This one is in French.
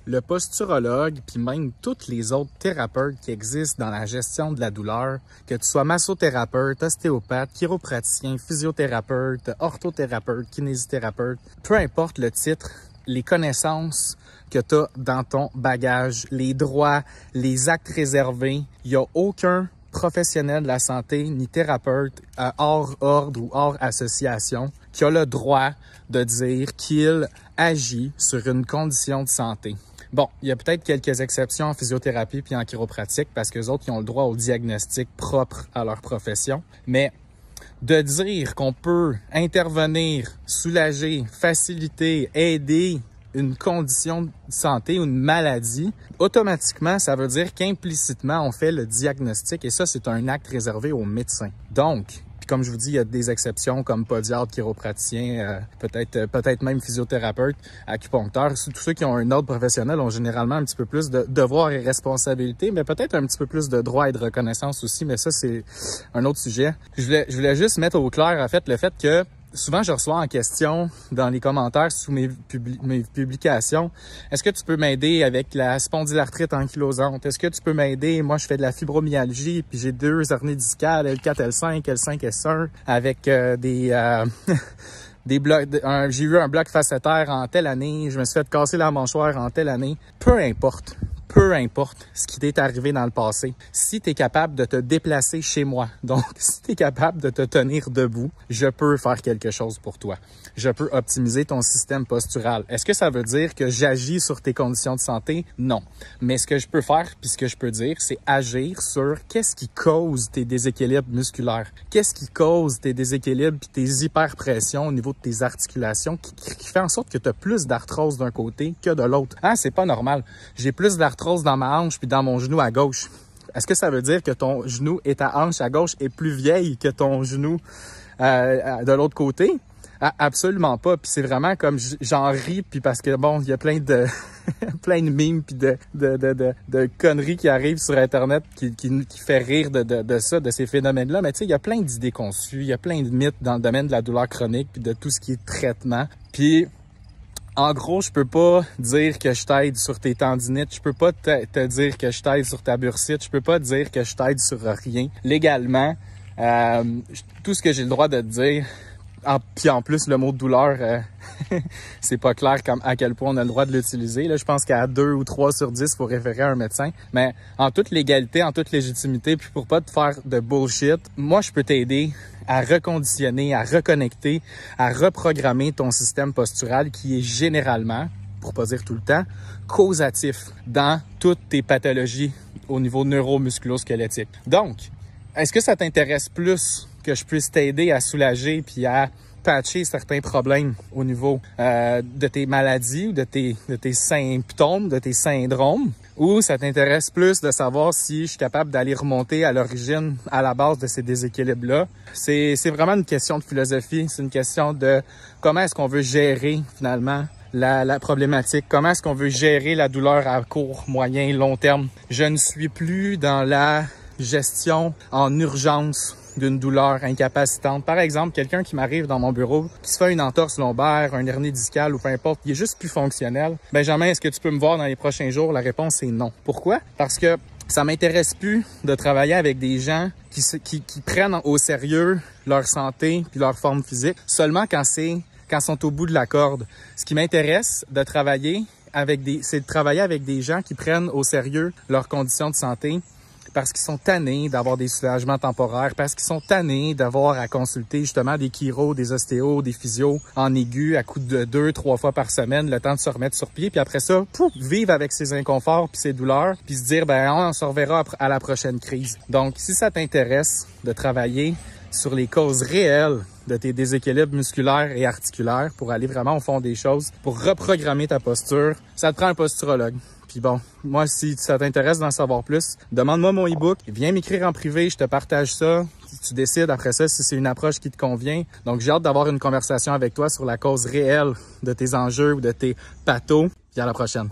le posturologue, puis même tous les autres thérapeutes qui existent dans la gestion de la douleur, que tu sois massothérapeute, ostéopathe, chiropraticien, physiothérapeute, orthothérapeute, kinésithérapeute, peu importe le titre, les connaissances que tu as dans ton bagage, les droits, les actes réservés, il n'y a aucun professionnel de la santé ni thérapeute hors ordre ou hors association qui a le droit de dire qu'il agit sur une condition de santé. Bon, il y a peut-être quelques exceptions en physiothérapie puis en chiropratique parce que les autres ils ont le droit au diagnostic propre à leur profession, mais de dire qu'on peut intervenir, soulager, faciliter, aider une condition de santé ou une maladie, automatiquement, ça veut dire qu'implicitement, on fait le diagnostic et ça, c'est un acte réservé aux médecins. Donc, puis comme je vous dis, il y a des exceptions comme podiatre, chiropraticien, peut-être même physiothérapeute, acupuncteur. Tous ceux qui ont un ordre professionnel ont généralement un petit peu plus de devoirs et responsabilités, mais peut-être un petit peu plus de droits et de reconnaissance aussi, mais ça, c'est un autre sujet. Je voulais juste mettre au clair, en fait, le fait que souvent, je reçois en question dans les commentaires sous mes publications, est-ce que tu peux m'aider avec la spondylarthrite ankylosante? Est-ce que tu peux m'aider? Moi, je fais de la fibromyalgie, puis j'ai 2 hernies discales, L4, L5, L5, S1, avec des blocs. J'ai eu un bloc facétaire en telle année, je me suis fait casser la mâchoire en telle année. Peu importe ce qui t'est arrivé dans le passé, si tu es capable de te déplacer chez moi, donc si tu es capable de te tenir debout, je peux faire quelque chose pour toi. Je peux optimiser ton système postural. Est-ce que ça veut dire que j'agis sur tes conditions de santé? Non. Mais ce que je peux faire, puis ce que je peux dire, c'est agir sur qu'est-ce qui cause tes déséquilibres musculaires. Qu'est-ce qui cause tes déséquilibres puis tes hyperpressions au niveau de tes articulations qui fait en sorte que tu as plus d'arthrose d'un côté que de l'autre. Ah, c'est pas normal. J'ai plus d'arthrose dans ma hanche puis dans mon genou à gauche. Est-ce que ça veut dire que ton genou et ta hanche à gauche est plus vieille que ton genou de l'autre côté? Ah, absolument pas. Puis c'est vraiment comme j'en ris puis parce que bon, il y a plein de plein de mimes puis de conneries qui arrivent sur Internet qui fait rire de ça, de ces phénomènes-là. Mais tu sais, il y a plein d'idées conçues, il y a plein de mythes dans le domaine de la douleur chronique puis de tout ce qui est traitement. Puis en gros, je peux pas dire que je t'aide sur tes tendinites, je peux pas te dire que je t'aide sur ta bursite, je peux pas te dire que je t'aide sur rien. Légalement, tout ce que j'ai le droit de te dire, puis en plus, le mot de douleur, c'est pas clair à quel point on a le droit de l'utiliser. Là, je pense qu'à 2 ou 3 sur 10, il faut référer à un médecin. Mais en toute légalité, en toute légitimité, puis pour pas te faire de bullshit, moi, je peux t'aider à reconditionner, à reconnecter, à reprogrammer ton système postural qui est généralement, pour pas dire tout le temps, causatif dans toutes tes pathologies au niveau neuromusculo-squelettique. Donc, est-ce que ça t'intéresse plus que je puisse t'aider à soulager puis à patcher certains problèmes au niveau de tes maladies ou de tes symptômes, de tes syndromes? Ou ça t'intéresse plus de savoir si je suis capable d'aller remonter à l'origine, à la base de ces déséquilibres-là? C'est vraiment une question de philosophie. C'est une question de comment est-ce qu'on veut gérer finalement la problématique. Comment est-ce qu'on veut gérer la douleur à court, moyen, long terme? Je ne suis plus dans la gestion en urgence d'une douleur incapacitante. Par exemple, quelqu'un qui m'arrive dans mon bureau, qui se fait une entorse lombaire, un hernie discale ou peu importe, il est juste plus fonctionnel. Benjamin, est-ce que tu peux me voir dans les prochains jours? La réponse est non. Pourquoi? Parce que ça m'intéresse plus de travailler avec des gens qui prennent au sérieux leur santé puis leur forme physique seulement quand ils sont au bout de la corde. Ce qui m'intéresse de travailler c'est de travailler avec des gens qui prennent au sérieux leurs conditions de santé parce qu'ils sont tannés d'avoir des soulagements temporaires, parce qu'ils sont tannés d'avoir à consulter justement des chiros, des ostéos, des physios en aigu à coup de 2-3 fois par semaine, le temps de se remettre sur pied, puis après ça, vivre avec ses inconforts puis ses douleurs, puis se dire, on se reverra à la prochaine crise. Donc, si ça t'intéresse de travailler sur les causes réelles de tes déséquilibres musculaires et articulaires pour aller vraiment au fond des choses, pour reprogrammer ta posture, ça te prend un posturologue. Puis bon, moi, si ça t'intéresse d'en savoir plus, demande-moi mon e-book, viens m'écrire en privé, je te partage ça. Tu décides après ça si c'est une approche qui te convient. Donc, j'ai hâte d'avoir une conversation avec toi sur la cause réelle de tes enjeux ou de tes pathos. Puis à la prochaine.